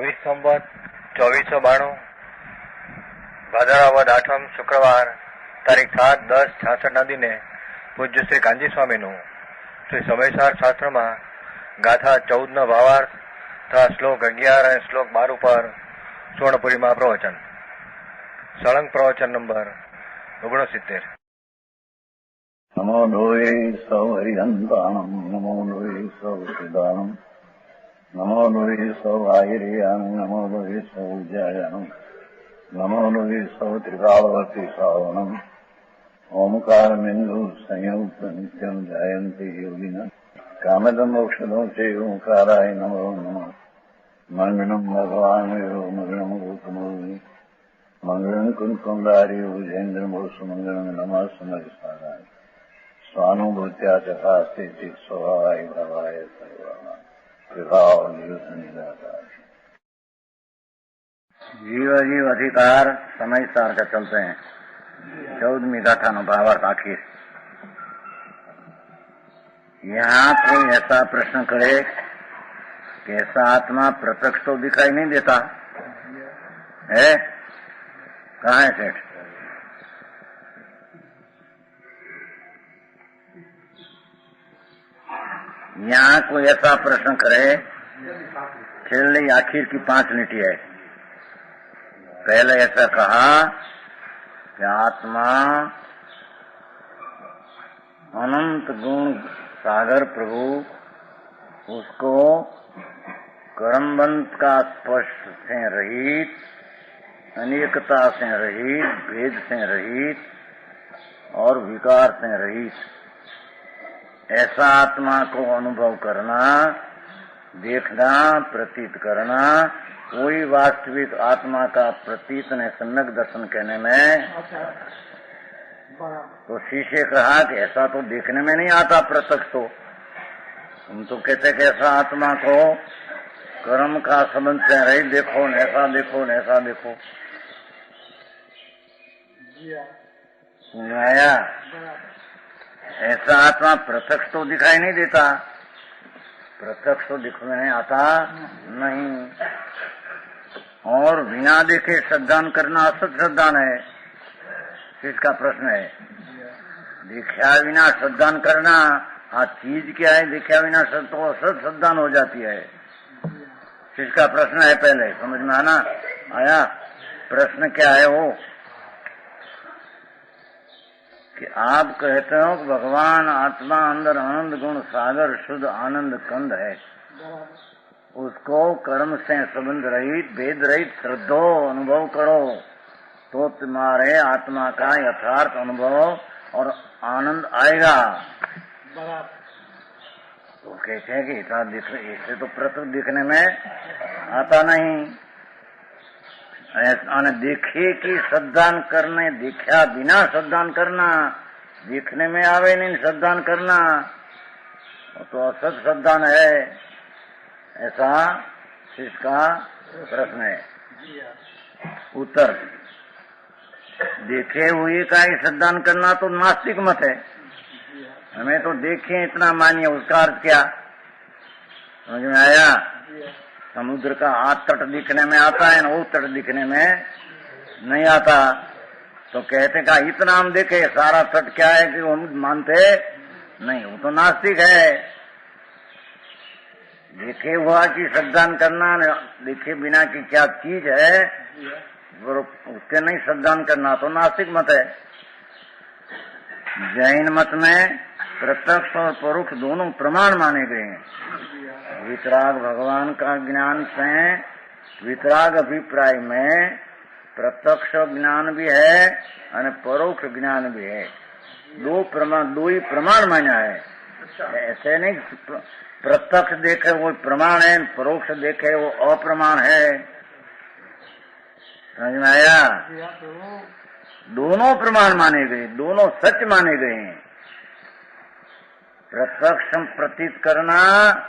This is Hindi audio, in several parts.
संवत 2492 ભાદરવદ 8 શુક્રવાર તારીખ 7/10/66 દિને પૂજ્ય શ્રી કાંજી સ્વામીનું શ્રી સમયસાર શાસ્ત્રમાં ગાથા 14 ભાવાર્થ તથા શ્લોક 11 અને શ્લોક 12 ઉપર સુવર્ણપુરીમાં પ્રવચન. સળંગ પ્રવચન નંબર 69. નમો લોહે સૌ હરિહંતાણમ નમો લોહે સૌ સિદ્ધાણમ નમો લોહે સૌ આયર્યાન નમો લોહે સૌ જયાનમ નમો લોહે સૌ ત્રિકાળવર્તી શ્રાવણમ ઓમકારમિંદુ સંયુક્ત નિત્યમ જાયંતિ યોગિના કામદમ મોક્ષદો છે ઓંકારાય નમો નમઃ. મંગળમ ભગવાન મંગળમ ગૌતમોની મંગળમ કુંકુંડારી વિજેન્દ્રમોસુ મંગળમ નમઃ સમયસારાય स्वानुभूत्या चकास्ते स्वभावाय भवाय सर्वः विभाव निदाकार. जीव अधिकार समय सार का चलते हैं. 14वीं गाथा नो भावार्थ आखिर. यहाँ कोई ऐसा प्रश्न करे कि ऐसा आत्मा प्रत्यक्ष तो दिखाई नहीं देता है, कहाँ है सेठ? यहाँ कोई ऐसा प्रश्न करे, खेलने आखिर की 5 लीटी है. पहले ऐसा कहा कि आत्मा अनंत गुण सागर प्रभु, उसको कर्मबंध का स्पर्श से रहित, अनेकता से रहित, भेद से रहित और विकार से रहित ऐसा आत्मा को अनुभव करना, देखना, प्रतीत करना, कोई वास्तविक आत्मा का प्रतीत ने सम्यक दर्शन कहने में. तो शिष्य कहा कि ऐसा तो देखने में नहीं आता प्रत्यक्ष. तो हम तो कहते कि ऐसा आत्मा को कर्म का संबंध से रही देखो, ऐसा देखो, ऐसा देखो. आया ऐसा आत्मा प्रत्यक्ष तो दिखाई नहीं देता, प्रत्यक्ष तो दिखने में आता नहीं. और बिना देखे श्रद्धान करना असत श्रद्धान है, इसका प्रश्न है. देखा बिना श्रद्धान करना, हाँ चीज क्या है, देखा बिना तो असत श्रद्धान हो जाती है. इसका प्रश्न है. पहले समझ में आया प्रश्न क्या है वो कि आप कहते हो कि भगवान आत्मा अंदर आनंद गुण सागर शुद्ध आनंद कंद है, उसको कर्म से संबंध रहित, भेद रहित श्रद्धो अनुभव करो तो तुम्हारे आत्मा का यथार्थ अनुभव और आनंद आएगा. तो कहते हैं कि इससे तो प्रत्यक्ष दिखने में आता नहीं. देखे कि श्रद्धान करने, देखा बिना श्रद्धान करना, देखने में आवे नहीं श्रद्धान करना, तो असत श्रद्धान है. ऐसा इसका प्रश्न है. उत्तर, देखे हुए का ही श्रद्धान करना तो नास्तिक मत है. हमें तो देखे इतना मानिए, उसका अर्थ क्या समझ में आया? समुद्र का आठ तट दिखने में आता है, वो तट दिखने में नहीं आता. तो कहते का इतना हम देखे, सारा तट क्या है कि हम मानते नहीं, वो तो नास्तिक है. देखे हुआ की श्रद्धान करना, देखे बिना की क्या चीज है उसके नहीं श्रद्धान करना तो नास्तिक मत है. जैन मत में प्रत्यक्ष और परोक्ष दोनों प्रमाण माने गए हैं. वितराग भगवान का ज्ञान से, वितराग अभिप्राय में प्रत्यक्ष ज्ञान भी है और परोक्ष ज्ञान भी है. दो ही प्रमाण माना है. ऐसे नहीं प्रत्यक्ष देखे वो प्रमाण है, परोक्ष देखे वो अप्रमाण है. समझ में आया? दोनों प्रमाण माने गए, दोनों सच माने गए हैं. प्रत्यक्ष प्रतीत करना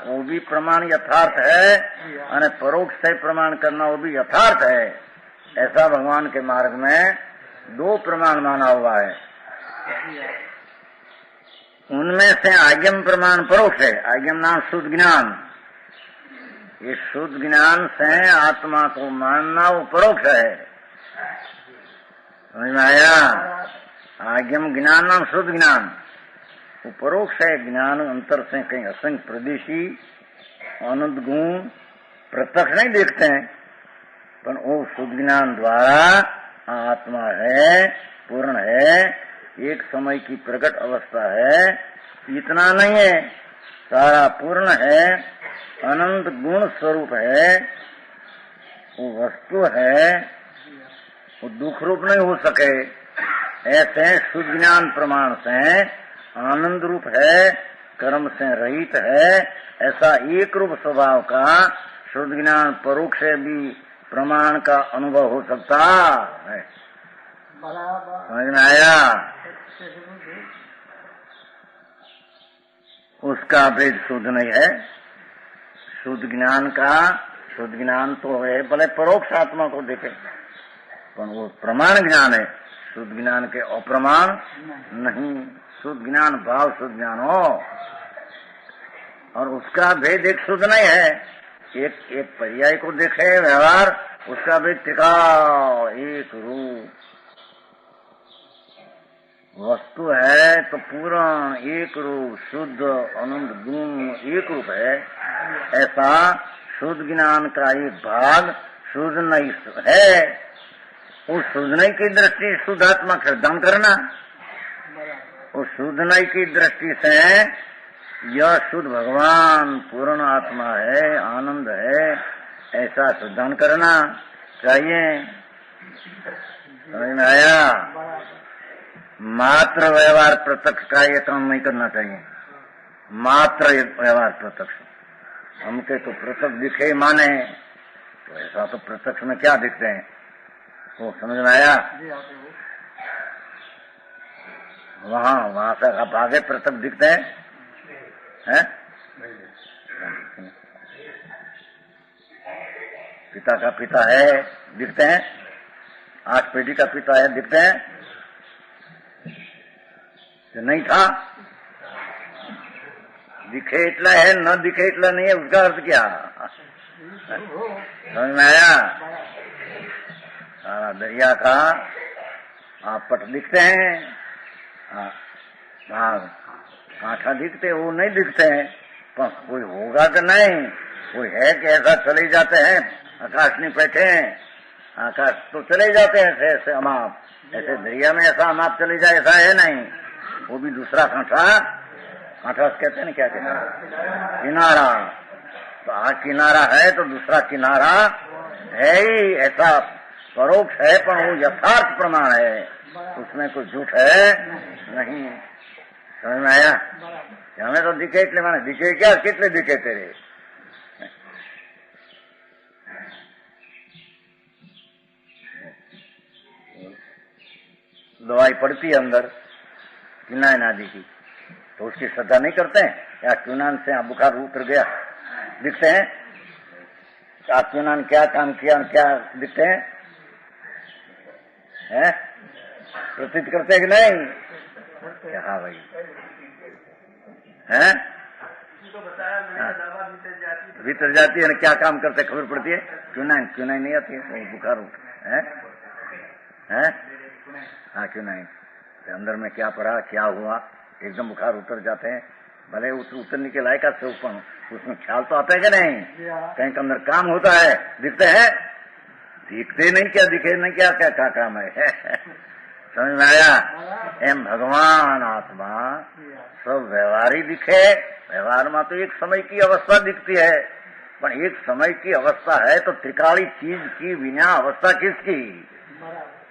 वो भी प्रमाण यथार्थ है और परोक्ष से प्रमाण करना वो भी यथार्थ है. ऐसा भगवान के मार्ग में 2 प्रमाण माना हुआ है. उनमें से आज्ञम प्रमाण परोक्ष है. आज्ञम नाम शुद्ध ज्ञान, ये शुद्ध ज्ञान से आत्मा को मानना उपरोक्त है। समझ में आया? आज्ञम ज्ञान नाम शुद्ध ज्ञान उपरोक्त है। ज्ञान अंतर से कहीं असंख्य प्रदेशी आनंद गुण प्रत्यक्ष नहीं देखते हैं, पर वो शुद्ध ज्ञान द्वारा आत्मा है, पूर्ण है, एक समय की प्रकट अवस्था है, इतना नहीं है, सारा पूर्ण है, अनंत गुण स्वरूप है, वो वस्तु है, वो दुख रूप नहीं हो सके। ऐसे शुद्ध ज्ञान प्रमाण से आनंद रूप है, कर्म से रहित है, ऐसा एक रूप स्वभाव का शुद्ध ज्ञान परोक्ष से भी प्रमाण का अनुभव हो सकता है। समझ में आया? उसका भेद शुद्ध नहीं है। शुद्ध ज्ञान का, शुद्ध ज्ञान तो है, भले परोक्ष आत्मा को देखे, पर वो प्रमाण ज्ञान है। शुद्ध ज्ञान के अप्रमाण नहीं। शुद्ध ज्ञान भाव शुद्ध ज्ञान हो, और उसका भेद एक शुद्ध नहीं है। एक पर्याय को देखे व्यवहार, उसका भेद टिकाव एक रूप वस्तु है, तो पूरा एक रूप शुद्ध आनंद गुण एक रूप है। ऐसा शुद्ध ज्ञान का एक भाग शुद्ध नहीं है। उस शुद्ध नहीं की दृष्टि शुद्ध आत्मा का दान करना, उस शुद्ध नहीं की दृष्टि से यह शुद्ध भगवान पूर्ण आत्मा है, आनंद है, ऐसा सिद्धांत करना चाहिए। समझ में आया? मात्र व्यवहार प्रत्यक्ष का ये काम नहीं करना चाहिए। मात्र व्यवहार प्रत्यक्ष हमके तो प्रत्यक्ष दिखे माने, तो ऐसा तो प्रत्यक्ष में क्या दिखते हैं, वो समझ में आया? वहां से आप आगे प्रत्यक्ष दिखते हैं? पिता का पिता है दिखते हैं, 8 पेटी का पिता है दिखते हैं, नहीं था दिखे इतला है, न दिखे इतला नहीं है, उसका अर्थ क्या? समझ में आया? सारा दरिया का आप पट दिखते हैं, भाग कांठा दिखते, वो नहीं दिखते हैं, पर कोई होगा कि नहीं, कोई है कि ऐसा चले जाते हैं, आकाश नहीं बैठे हैं, आकाश तो चले जाते हैं ऐसे हम आप, ऐसे दरिया में ऐसा हम आप चले जाए ऐसा है नहीं। वो भी दूसरा कांठा, कांठा कहते हैं ना, क्या कहते हैं, किनारा। तो किनारा है तो दूसरा किनारा है ही, ऐसा परोक्ष है, पर वो यथार्थ प्रमाण है, उसमें कोई झूठ है नहीं। समझ में आया? हमें तो दिखे इतने माने दिखे क्या, कितने दिखे तेरे? दवाई पड़ती है अंदर किनान आदि की, तो उसकी श्रद्धा नहीं करते हैं, या क्यूनान से यहाँ बुखार उतर गया दिखते हैं, क्यूनान क्या काम किया क्या दिखते हैं, प्रतीत करते हैं कि नहीं? हाँ भाई, हैं? भीतर जाती है ना, क्या काम करते खबर पड़ती है? क्यूनाइन नहीं आती है, बुखार उठ है? हाँ क्यों नहीं, अंदर में क्या पड़ा क्या हुआ, एकदम बुखार उतर जाते हैं, भले उतरने के लायक से ऊपर उसमें ख्याल तो आता है कि नहीं, कहीं अंदर काम होता है, दिखते हैं, दिखते नहीं क्या, दिखे नहीं क्या, क्या क्या काम है? समझ में आया? एम भगवान आत्मा सब व्यवहारी दिखे, व्यवहार में तो एक समय की अवस्था दिखती है, पर एक समय की अवस्था है तो त्रिकाली चीज की बिना अवस्था किसकी?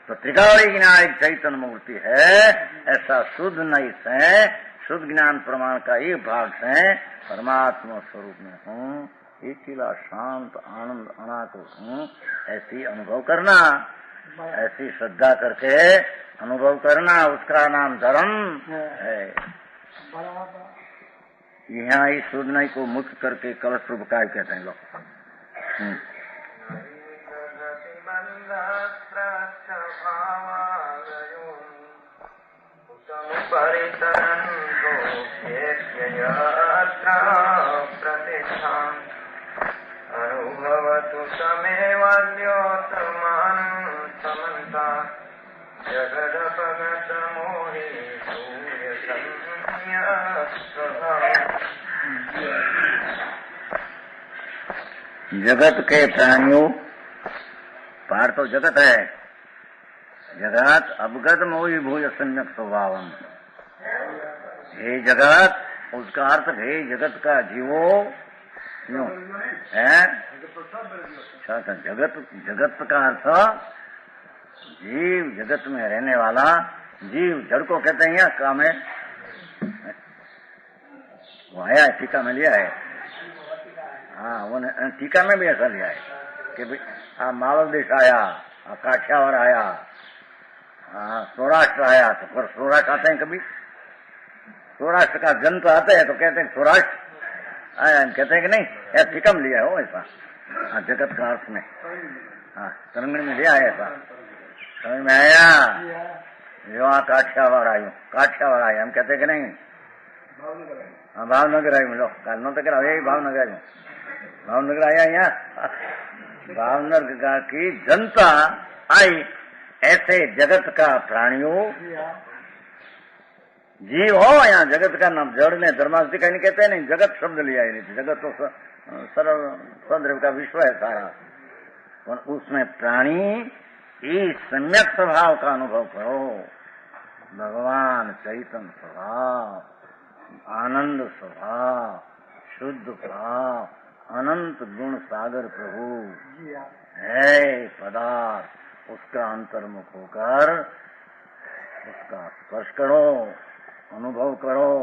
तो त्रिकाली ज्ञान एक चैतन्य मूर्ति है, ऐसा शुद्ध नहीं से शुद्ध ज्ञान प्रमाण का एक भाग से परमात्मा स्वरूप में हूँ, अकेला शांत आनंद अनाकुल हूँ, ऐसी अनुभव करना, ऐसी श्रद्धा करके अनुभव करना, उसका नाम धर्म है। यहाँ इस शुद्ध नहीं को मुक्त करके कलश रूप काय कहते हैं लोग। जगत के प्राणियों, पार तो जगत है, जगत अवगत मोहि भूय सम्यक स्वभावम। हे जगत, उसका अर्थ हे जगत का जीवो क्यों है? जगत का अर्थ जीव, जगत में रहने वाला जीव। जड़ को कहते हैं काम है, वो आया है, टीका में लिया है। हाँ, वो टीका में भी ऐसा लिया है कि भाई मालव देश आया, काठियावाड़ आया, सौराष्ट्र आया, तो पर सौराष्ट्र आते हैं कभी? सौराष्ट्र का जन तो आते हैं तो कहते हैं सौराष्ट्र आया, कहते हैं कि नहीं? या टीका में लिया हो ऐसा? हाँ, जगत का अर्थ में, हाँ, तरंगण में लिया है ऐसा। समझ में आया? जो काठियावाड़ आयु, काठियावाड़ आया, हम कहते कि नहीं? हाँ, भावनगर आयु लो, काल न तो कह भावनगर आयु, भावनगर आया यहाँ, भावनगर की जनता आई। ऐसे जगत का प्राणियों, जीव हो यहाँ, जगत का नाम जड़ ने धर्मास्ति का नहीं कहते नहीं, जगत शब्द लिया ही नहीं। जगत तो सर्व का विश्व है सारा, और उसमें प्राणी इस सम्यक स्वभाव का अनुभव करो। भगवान चैतन्य स्वभाव, आनंद स्वभाव, शुद्ध भाव, अनंत गुण सागर प्रभु है पदार्थ, उसका अंतर्मुख होकर उसका स्पर्श करो, अनुभव करो,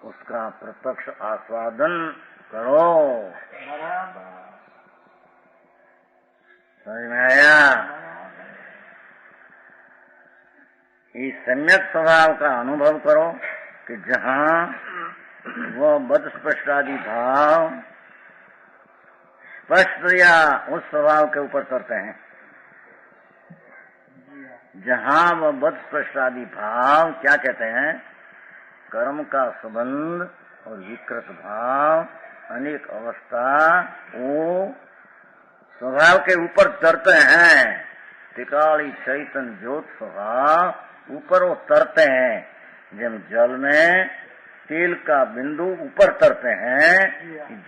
उसका प्रत्यक्ष आस्वादन करो। समझ में आया? इस सम्यक स्वभाव का अनुभव करो कि जहाँ वो बद स्पष्टादि भाव स्पष्ट या उस स्वभाव के ऊपर तरते हैं, जहाँ वह बद स्पष्टादि भाव क्या कहते हैं? कर्म का संबंध और विकृत भाव, अनेक अवस्था, वो स्वभाव के ऊपर तरते हैं। त्रिकाली चैतन्य ज्योत स्वभाव ऊपर वो तरते हैं। जब जल में तेल का बिंदु ऊपर तरते हैं,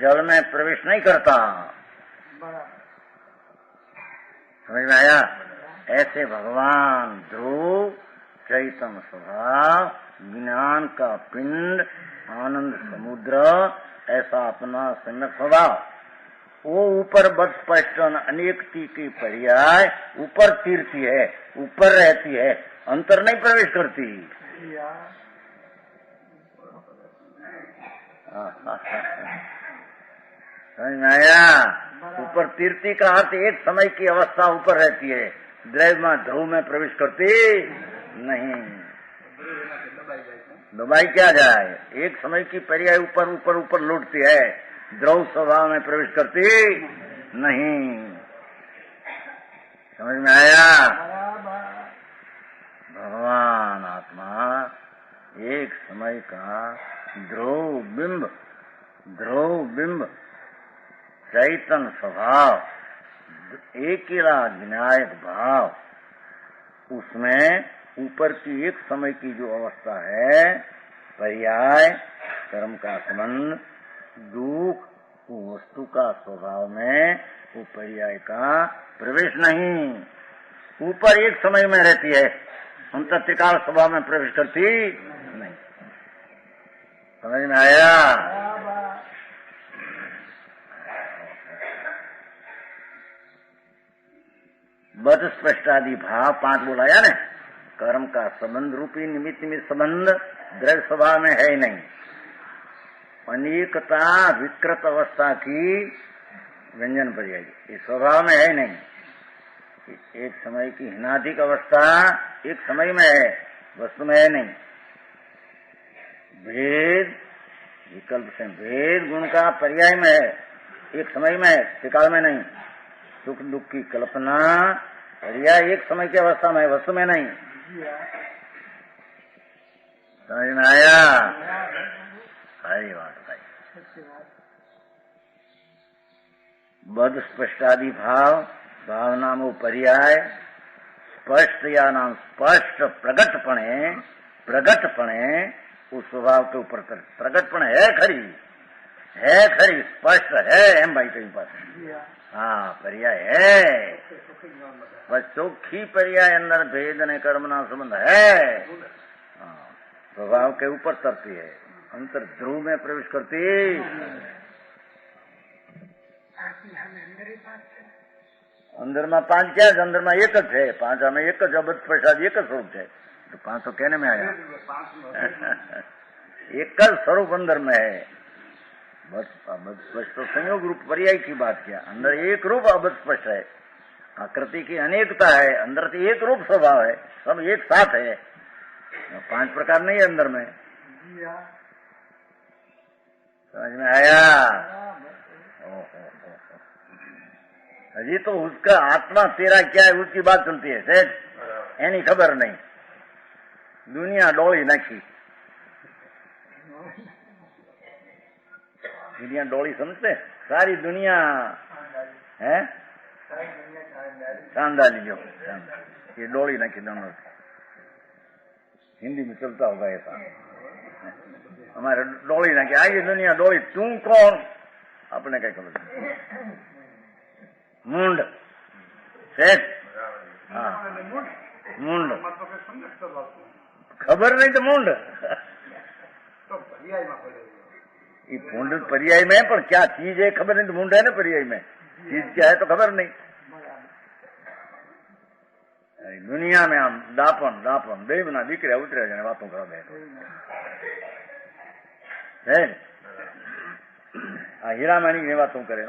जल में प्रवेश नहीं करता। समझ में आया? ऐसे भगवान ध्रुव चैतन्य स्वभाव, ज्ञान का पिंड, आनंद समुद्र, ऐसा अपना सम्यक स्वभाव, वो ऊपर बद स्पष्ट अनेकती की पर्याय ऊपर तीरती है, ऊपर रहती है, अंतर नहीं प्रवेश करती। समझ में आया? ऊपर तीर्थी का अर्थ एक समय की अवस्था ऊपर रहती है, ध्रुव में प्रवेश करती नहीं। दबाई क्या जाए, एक समय की पर्याय ऊपर ऊपर ऊपर लौटती है, द्रव स्वभाव में प्रवेश करती नहीं। समझ में आया? भगवान आत्मा एक समय का ध्रुव बिंब चैतन्य स्वभाव, एक ही ज्ञायक भाव, उसमें ऊपर की एक समय की जो अवस्था है, पर्याय, कर्म का संबंध, दुख, वो वस्तु का स्वभाव में वो पर्याय का प्रवेश नहीं। ऊपर एक समय में रहती है, अंतर त्रिकाल स्वभाव में प्रवेश करती नहीं। समझ में आया? बद स्पष्टादि भाव 5 बोलाया ने, कर्म का संबंध रूपी निमित्त संबंध द्रव्य स्वभाव में है ही नहीं। अनेकता विकृत अवस्था की व्यंजन पर्याय इस स्वभाव में है नहीं। एक समय की हिनाधिक अवस्था एक समय में है, वस्तु में है नहीं। भेद विकल्प से भेद गुण का पर्याय में है, एक समय में है, त्रिकाल में नहीं। सुख दुख की कल्पना पर्याय एक समय की अवस्था में है, वस्तु में नहीं। समझ में आया? सारी बात भाई। बद स्पष्टादि भाव, भावना में पर्याय, स्पष्ट या नाम स्पष्ट प्रगटपणे उस स्वभाव के ऊपर प्रगटपण है खरी, है खरी स्पष्ट है एम भाई कहीं पर हाँ पर्याय है बस चौखी पर्याय अंदर भेद ने कर्म ना संबंध है हाँ, स्वभाव के ऊपर तरती है अंतर ध्रुव में प्रवेश करती अंदर में पांच क्या है अंदर में एक ज है पांच में एक ज अबध प्रसाद एक स्वरूप है तो पांच तो कहने में आया एक स्वरूप अंदर में है बस अबध स्पष्ट तो संयोग रूप पर्याय की बात किया अंदर एक रूप अबध स्पष्ट है आकृति की अनेकता है अंदर से एक रूप स्वभाव है सब एक साथ है पांच प्रकार नहीं है अंदर में समझ में आया अजी तो उसका आत्मा तेरा क्या है उसकी बात चलती है सेठ एनी खबर नहीं दुनिया डोली नाखी दुनिया डोली समझते सारी दुनिया है चांदाली जो ये डोली नाखी दोनों हिंदी में चलता होगा ऐसा हमारे डोली नाखी आई दुनिया डोली तू कौन अपने क्या खबर मुंड सेठ हाँ मुंड खबर नहीं तो मुंड ये मुंड पर्याय में पर क्या चीज है खबर नहीं तो मुंड है ना पर्याय में चीज क्या है तो खबर नहीं दुनिया में हम दापन दापन देवना दीकरिया उतरे जाने बातों करा दे हीरामाणी की बातों करे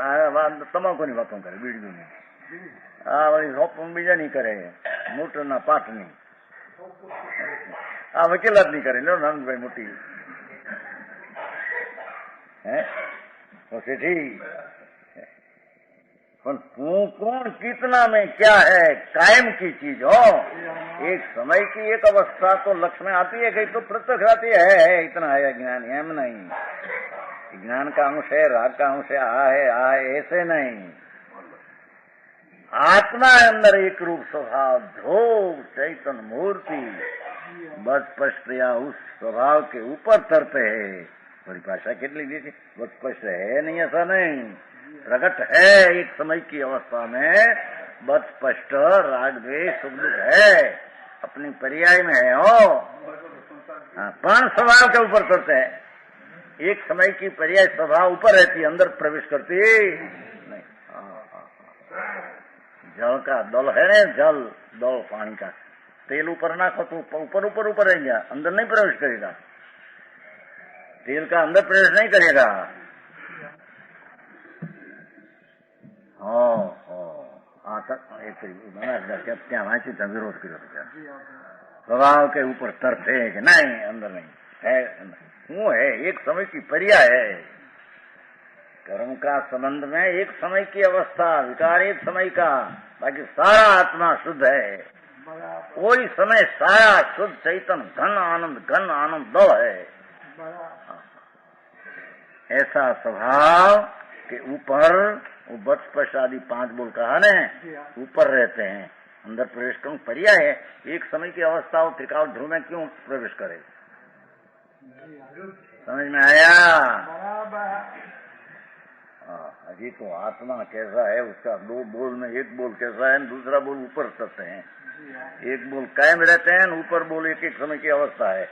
तमाकू की बातों करे बीड़ी दुनिया वही सोप बीजा नहीं करे मोटर ना पाठ नहीं वकीलात नहीं करे लो नंद भाई मोटी है सेठी तू कौन कितना में क्या है कायम की चीज हो एक समय की एक अवस्था तो लक्ष्य में आती है कहीं तो प्रत्यक्ष आती है इतना है ज्ञान एम नहीं ज्ञान का अंश है राग का अंश है आ है ऐसे नहीं आत्मा अंदर एक रूप स्वभाव ध्रुव चैतन्य मूर्ति बस स्पष्ट या उस स्वभाव के ऊपर तरते है परिभाषा कितनी दी थी बस स्पष्ट है नहीं ऐसा नहीं प्रकट है एक समय की अवस्था में बस स्पष्ट राग द्वेष सुख दुख है अपनी पर्याय में है हो पण स्वभाव के ऊपर तरते है एक समय की पर्याय स्वभाव ऊपर रहती अंदर प्रवेश करती नहीं जल का दल है ना जल दल पानी का तेल ऊपर नाखो तो ऊपर ऊपर ऊपर रहेगा अंदर नहीं प्रवेश करेगा तेल का अंदर प्रवेश नहीं करेगा क्या वांची था विरोध करो क्या स्वभाव के ऊपर तरफे है कि नहीं अंदर नहीं है वो है एक समय की पर्याय है कर्म का संबंध में एक समय की अवस्था विकार एक समय का बाकी सारा आत्मा शुद्ध है कोई समय सारा शुद्ध चैतन्य घन आनंद दो है ऐसा स्वभाव के ऊपर वो बचपश आदि 5 बोल कहा ने ऊपर रहते हैं अंदर प्रवेश करूं पर्याय है एक समय की अवस्था हो त्रिकाल ध्रुव में क्यों प्रवेश करे समझ में आया अजी तो आत्मा कैसा है उसका 2 बोल में एक बोल कैसा है दूसरा बोल ऊपर करते हैं एक बोल कायम रहते हैं ऊपर बोल एक एक समय की अवस्था है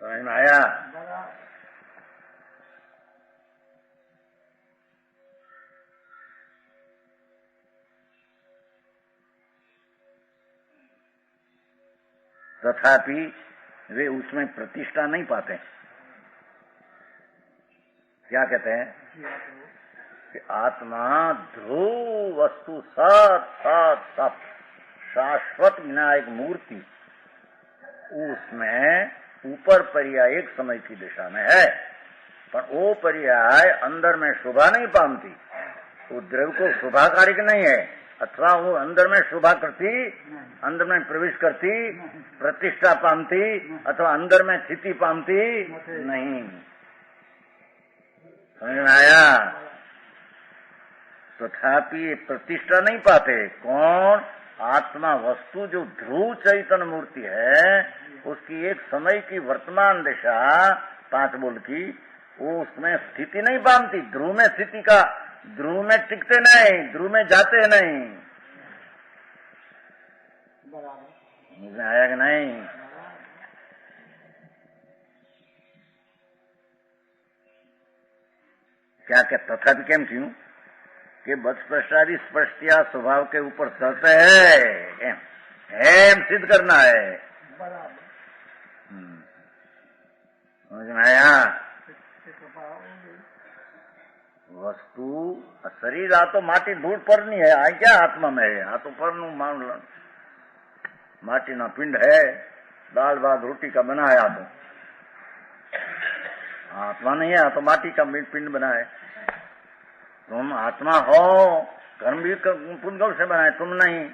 समझ में आया तथापि वे उसमें प्रतिष्ठा नहीं पाते क्या कहते हैं कि आत्मा ध्रुव वस्तु सत सत सत शाश्वत विनायक मूर्ति उसमें ऊपर पर्याय एक समय की दिशा में है पर वो पर्याय अंदर में शोभा नहीं पाती वो द्रव्य को शोभाकारी नहीं है अथवा वो अंदर में शोभा करती अंदर में प्रवेश करती प्रतिष्ठा पामती अथवा अंदर में स्थिति पामती नहीं समझ में आया तथापि ये प्रतिष्ठा नहीं पाते कौन आत्मा वस्तु जो ध्रुव चैतन्य मूर्ति है उसकी एक समय की वर्तमान दिशा 5 बोल की, वो उसमें स्थिति नहीं बांधती। ध्रुव में स्थिति का, ध्रुव में टिकते नहीं, ध्रुव में जाते नहीं। मुझे आया कि नहीं? क्या क्या तथापि केम क्यों कि बचपष्टादि स्पष्टिया स्वभाव के ऊपर चलते है, एम सिद्ध करना है। समझ में आया? वस्तु शरीर आ तो माटी धूल पर नहीं है, आ क्या आत्मा में है? आ तो पर नु मान लो माटी ना पिंड है, दाल भात रोटी का बना है। आ तो आत्मा नहीं है, आ तो माटी का पिंड बना है। तुम आत्मा हो, कर्म भी पुण्य से बना है, तुम नहीं।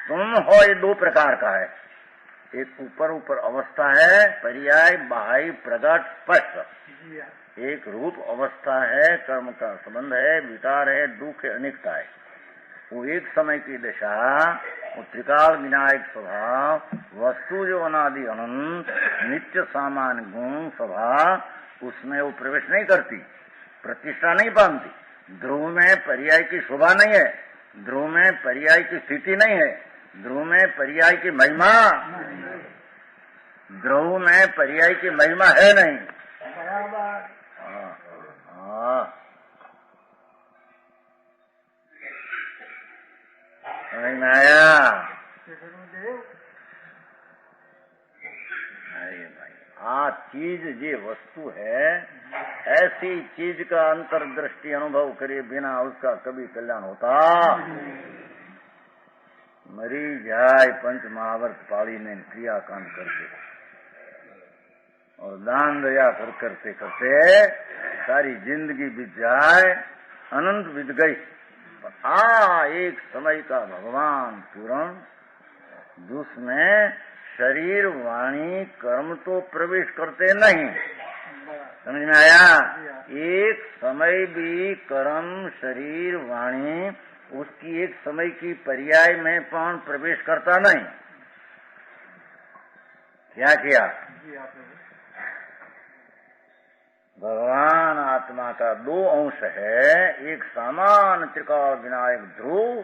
तुम हो ये 2 प्रकार का है। एक ऊपर ऊपर अवस्था है, पर्याय बाह्य प्रगट स्पष्ट। एक रूप अवस्था है, कर्म का संबंध है, विकार है, दुख है, अनेकता है। वो एक समय की दशा, वो त्रिकाल विनायक स्वभाव, वस्तु जो अनादि अनंत नित्य सामान्य गुण स्वभाव, उसमें वो प्रवेश नहीं करती, प्रतिष्ठा नहीं पाती। ध्रुव में पर्याय की शोभा नहीं है, ध्रुव में पर्याय की स्थिति नहीं है, ध्रुव में पर्याय की महिमा, ध्रुव में पर्याय की महिमा है नहीं। आया आ चीज ये वस्तु है, ऐसी चीज का अंतर्दृष्टि अनुभव करे बिना उसका कभी कल्याण होता। मरी जाए पंच महावर्त पाली में क्रियाकांड करते और दान दया करते करते सारी जिंदगी बीत जाए, अनंत बीत गई। एक समय का भगवान पूर्ण, जिसमें शरीर वाणी कर्म तो प्रवेश करते नहीं। समझ में आया? एक समय भी कर्म शरीर वाणी उसकी एक समय की पर्याय में पण प्रवेश करता नहीं। क्या किया? भगवान आत्मा का 2 अंश है, एक सामान्य त्रिकाल विनायक ध्रुव,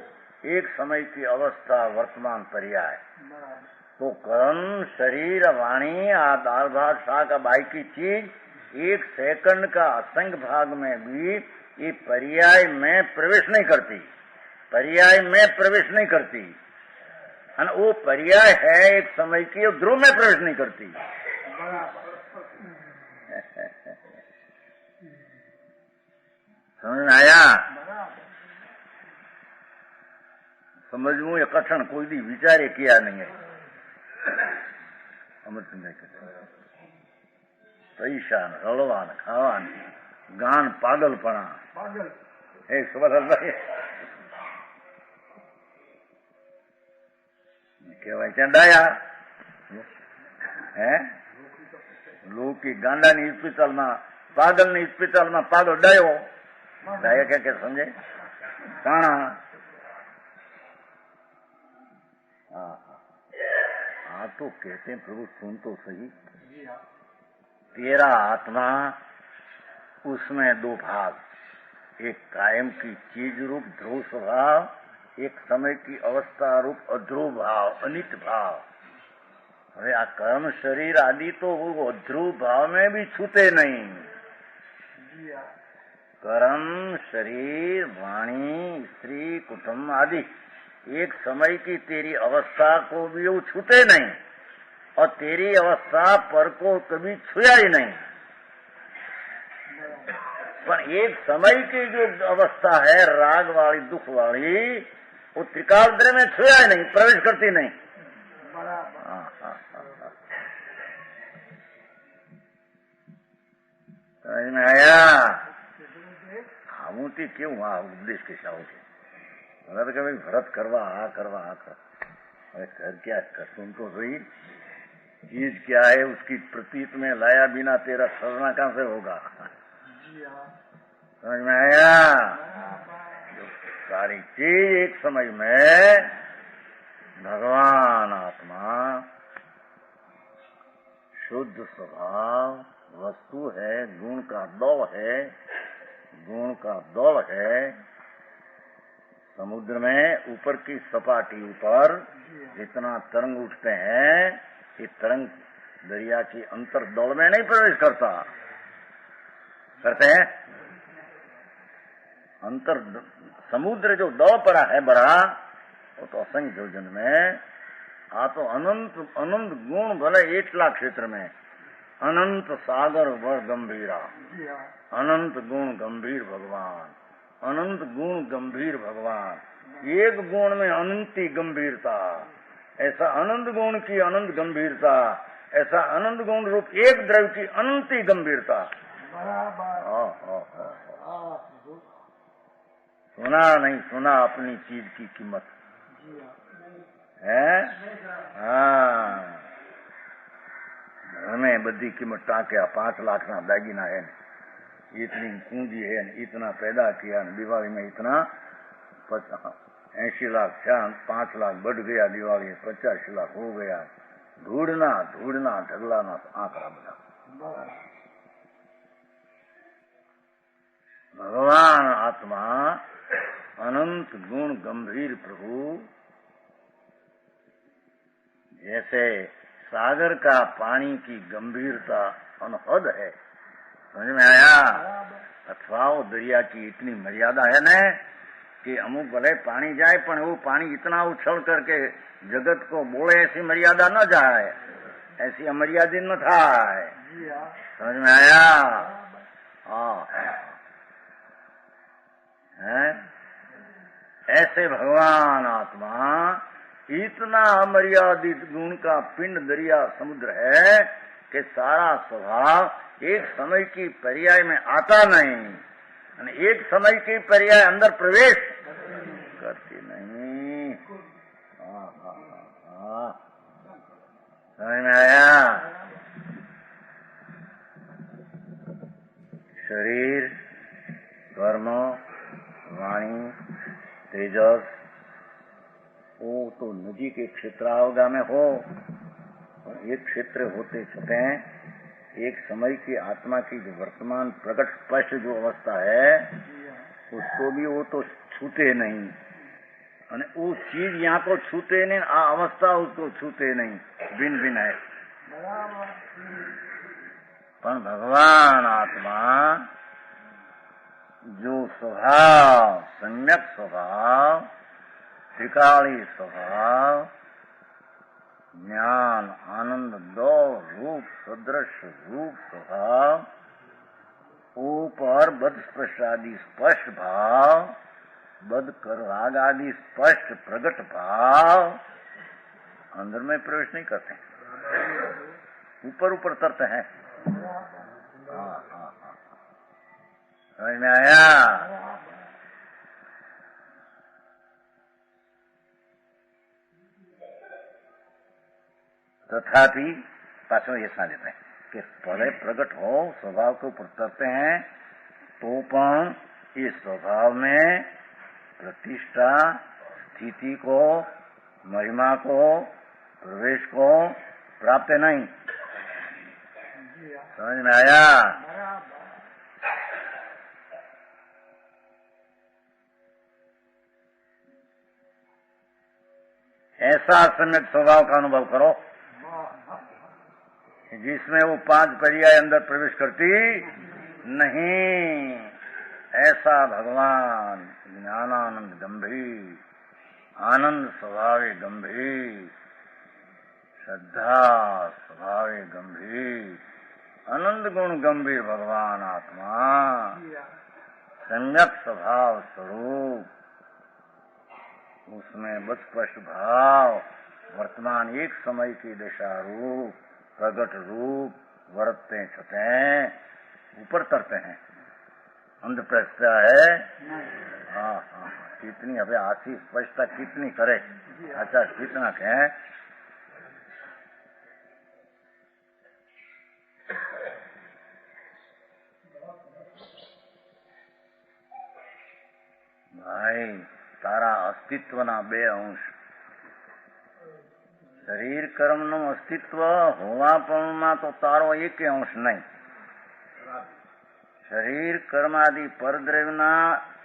एक समय की अवस्था वर्तमान पर्याय। तो कर्म शरीर वाणी आधार भाग शाखा बाई की चीज एक सेकंड का असंख्य भाग में भी ये पर्याय में प्रवेश नहीं करती, पर्याय में प्रवेश नहीं करती। वो पर्याय है एक समय की, और ध्रुव में प्रवेश नहीं करती। समझ में आया? समझવું એ કઠણ કોઈ દી વિચારે किया नहीं है। અમર સિંહ પૈસા રળવાન ખાવાન ગાન પાગલપણા એક સુભાષભાઈ કહેવાય ત્યાં ડાયા હે લોકી ગાંડાની હોસ્પિટલમાં પાગલની હોસ્પિટલમાં પાગલ ડાયો ડાયા क्या समझे काणा। हाँ तो कहते हैं प्रभु सुन तो सही, तेरा आत्मा उसमें 2 भाग, एक कायम की चीज रूप ध्रुव स्वभाव, एक समय की अवस्था रूप अध्रुव भाव, अनित भाव। अरे आ कर्म शरीर आदि तो वो अध्रुव भाव में भी छूते नहीं। कर्म शरीर वाणी स्त्री कुटुंब आदि एक समय की तेरी अवस्था को भी वो छूते नहीं, और तेरी अवस्था पर को कभी छुया ही नहीं। पर एक समय की जो अवस्था है राग वाली दुख वाली, वो त्रिकालद्रय में छुया ही नहीं, प्रवेश करती नहीं। समझ में आया? हमूती क्यों हुआ उपदेश के शाह के भरत का भाई भरत करवा आ करवा आ कर, अरे कर क्या कर, सुन तो सही चीज क्या है, उसकी प्रतीत में लाया बिना तेरा सजना कहां से होगा। समझ में आया? जो सारी चीज एक समय में भगवान आत्मा शुद्ध स्वभाव वस्तु है, गुण का दौड़ है, गुण का दौड़ है। समुद्र में ऊपर की सपाटी ऊपर जितना तरंग उठते हैं, ये तरंग दरिया की अंतर दौड़ में नहीं प्रवेश करता, करते हैं। अंतर समुद्र जो दौड़ पड़ा है बड़ा, वो तो असंख्य योजन में, तो अनंत अनंत गुण भले 1 लाख क्षेत्र में, अनंत सागर वर गंभीरा, अनंत गुण गंभीर भगवान, अनंत गुण गंभीर भगवान, एक गुण में अनंती गंभीरता, ऐसा अनंत गुण की अनंत गंभीरता, ऐसा अनंत गुण रूप एक द्रव्य की अनंती गंभीरता। सुना नहीं सुना अपनी चीज की कीमत है। हाँ, हमें बदी कीमत टाक्या 5 लाख ना दागीना है, इतनी पूंजी है, इतना पैदा किया, दिवाली में इतना 80 लाख था, 5 लाख बढ़ गया, दिवाली में 85 लाख हो गया। ढूंढना ढूंढना ढगलाना आंकड़ा बना। भगवान आत्मा अनंत गुण गंभीर प्रभु, जैसे सागर का पानी की गंभीरता अनहद है, समझ में आया? अथवा वो दरिया की इतनी मर्यादा है न कि अमुक भले पानी जाए पर वो पानी इतना उछल करके जगत को बोले, ऐसी मर्यादा न जाए, ऐसी अमर्यादित न था। समझ में आया? है ऐसे भगवान आत्मा इतना अमर्यादित गुण का पिंड दरिया समुद्र है कि सारा स्वभाव एक समय की पर्याय में आता नहीं, एक समय की पर्याय अंदर प्रवेश करती नहीं। समझ में आया? शरीर, कर्म, वाणी, तेजस, वो तो नदी के क्षेत्रावगा में हो, एक क्षेत्र होते छुटे, एक समय की आत्मा की जो वर्तमान प्रकट स्पष्ट जो अवस्था है, उसको भी वो तो छूते नहीं, और वो चीज यहाँ को छूते नहीं, अवस्था उसको छूते नहीं, भिन्न भिन्न है। पर भगवान आत्मा जो स्वभाव, सम्यक स्वभाव, त्रिकाली स्वभाव, ज्ञान आनंद दो रूप सदृश रूप स्वभाव, ऊपर बद स्पर्श आदि स्पष्ट भाव, बद कर राग आदि स्पष्ट प्रगट भाव, अंदर में प्रवेश नहीं करते, ऊपर ऊपर तरते हैं। समझ में आया? तथापि पाछो ये सा लेते हैं कि पहले प्रकट हो स्वभाव के ऊपर तरते हैं, तो पण इस स्वभाव में प्रतिष्ठा, स्थिति को, महिमा को, प्रवेश को प्राप्त नहीं। समझ में आया? ऐसा सम्यक स्वभाव का अनुभव करो जिसमें वो 5 पर्याय अंदर प्रवेश करती नहीं। ऐसा भगवान ज्ञानानंद गंभीर, आनंद स्वभावे गंभीर, श्रद्धा स्वभावे गंभीर, आनंद गुण गंभीर भगवान आत्मा, सम्यक स्वभाव स्वरूप, उसमें बदस्पष्ट भाव, वर्तमान एक समय की दशा रूप, प्रगट रूप वर्तते छते, ऊपर तरते हैं। अंध प्रस्ता है। हाँ हाँ, कितनी अबे आशी स्पष्टता कितनी करे, अच्छा कितना कहें। भाई तारा अस्तित्वना 2 अंश શરીર કર્મનું અસ્તિત્વ હોવાપણમાં તો તારો એકે અંશ નહીં. શરીર કર્માદિ परद्रव्यના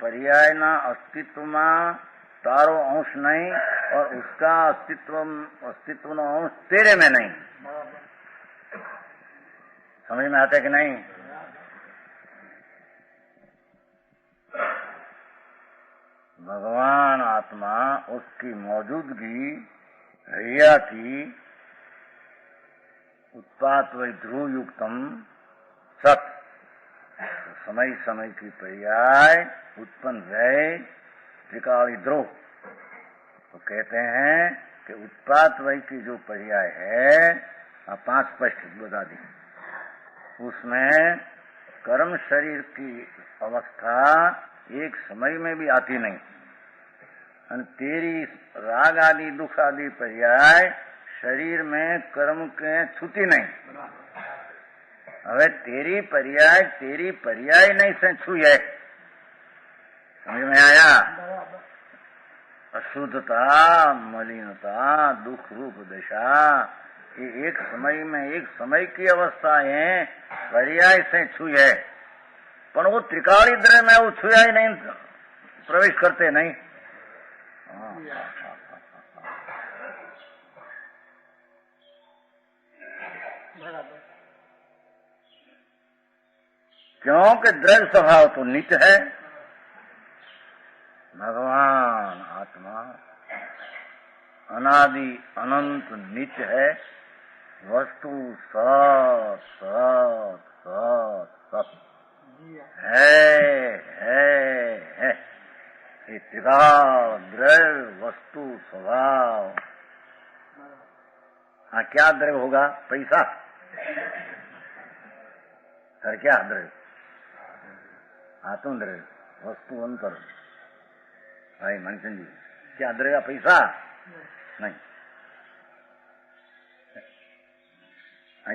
पर्यायના अस्तित्वમાં तारो अंश नहीं और उसका अस्तित्व अंश तेरे में नहीं. समझ में आता है कि नहीं? भगवान आत्मा उसकी मौजूदगी रिया थी. उत्पात वही ध्रुव युक्तम सत. समय समय की पर्याय उत्पन्न भय त्रिकाली ध्रुव. तो कहते हैं कि उत्पात वही की जो पर्याय है, 5 स्पष्ट बता दी. उसमें कर्म शरीर की अवस्था एक समय में भी आती नहीं. और तेरी राग आदि दुख आदि पर्याय शरीर में कर्म के छूती नहीं. હવે तेरी पर्याय नहीं से छूए. समझ में आया? अशुद्धता, मलिनता, दुख रूप दशा, ये एक समय की अवस्था है, पर्याय से छूए. पर वो त्रिकाली द्रव्य में वो छुआ ही नहीं, प्रवेश करते नहीं. क्योंकि द्रव्य स्वभाव तो नित्य है. भगवान आत्मा अनादि अनंत नित्य है. वस्तु सत सत सत सत है. ये त्रिकाल द्रव्य वस्तु स्वभाव. हाँ, क्या द्रव्य होगा? पैसा. सर क्या द्रव्य? आत्म द्रव्य, वस्तु अंतर. भाई मनचंद जी, क्या द्रव्य? पैसा नहीं.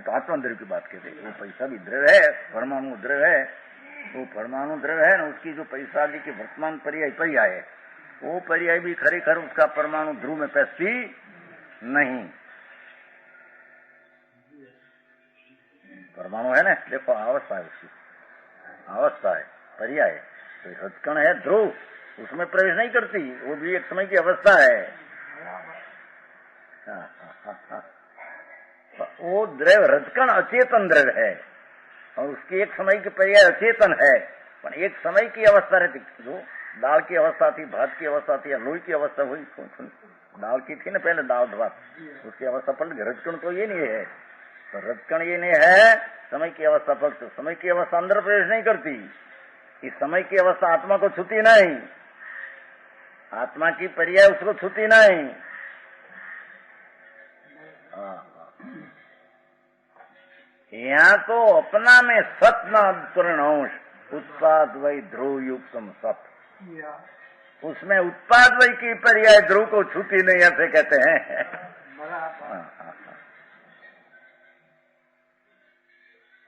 तो आत्म द्रव्य की बात कहते हैं. वो पैसा भी द्रव्य है, परमाणु द्रव्य है. वो परमाणु द्रव्य है ना, उसकी जो पैसा आदि की वर्तमान पर्याय है, वो पर्याय भी खरेखर उसका परमाणु ध्रुव में पैसती नहीं. परमाणु है ना, देखो अवस्था है, उसकी अवस्था है, पर्याय. तो हृदकण है ध्रुव, उसमें प्रवेश नहीं करती. वो भी एक समय की अवस्था है. वो द्रव्य हृदकण अचेतन द्रव्य है और उसकी एक समय की पर्याय अचेतन है. पर एक समय की अवस्था रहती. जो दाल की अवस्था थी, भात की अवस्था थी, या लोही की अवस्था हुई, दाल की थी ना पहले, दाल भात, उसकी अवस्था पलट गई. हृदकण तो ये नहीं है. तो हृदकण ये नहीं है, समय की अवस्था पलट. समय की अवस्था अंदर प्रवेश नहीं करती. इस समय की अवस्था आत्मा को छूती नहीं. आत्मा की पर्याय उसको छूती नहीं. यहाँ तो अपना में सत न अंश उत्पाद वही ध्रुव युक्तम सत. उसमें उत्पाद वही की पर्याय ध्रुव को छूती नहीं, ऐसे कहते हैं.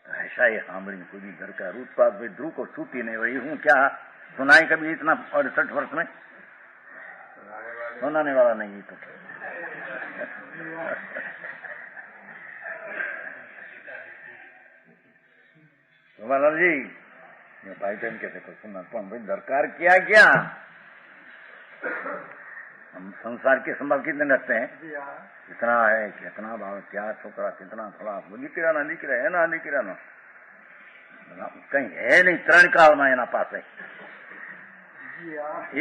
ऐसा ही सामरी कोई भी घर का उत्पाद वही ध्रुव को छूती नहीं. वही हूँ क्या सुनाई कभी इतना 68 वर्ष में? सुनाने वाला नहीं. तो लाल जी, भाई बहन कहते सुनना भाई दरकार क्या हम संसार के संभाल कितने रखते हैं? कितना है, कितना भाव, क्या छोकरा, कितना थोड़ा दिख रहा ना कहीं है नहीं. 3 काल में एना पास है.